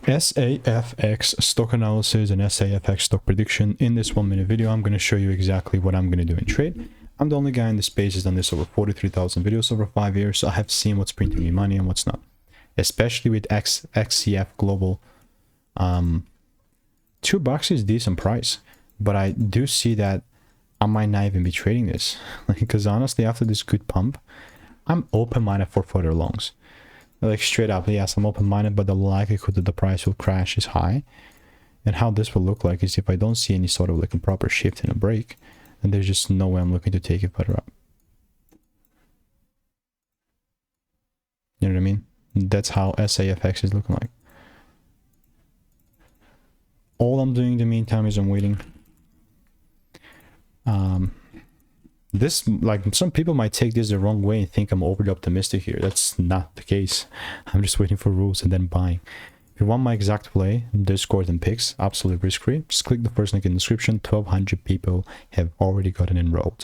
SAFX stock analysis and SAFX stock prediction. In this 1-minute video, I'm going to show you exactly what I'm going to do in trade. I'm the only guy in the space who's done this over 43,000 videos over 5 years, so I have seen what's printing me money and what's not. Especially with XCF Global. $2 is a decent price, but I do see that I might not even be trading this. Because honestly, after this good pump, I'm open-minded for further longs. Like straight up, yes, I'm open-minded, but the likelihood that the price will crash is high. And how this will look like is if I don't see any sort of like a proper shift and a break, then there's just no way I'm looking to take it further up. You know what I mean? That's how SAFX is looking like. All I'm doing in the meantime is I'm waiting. This, like, some people might take this the wrong way and think I'm overly optimistic here. That's not the case. I'm just waiting for rules and then buying. If you want my exact play, Discord and picks, absolutely risk-free, just click the first link in the description. 1,200 people have already gotten enrolled.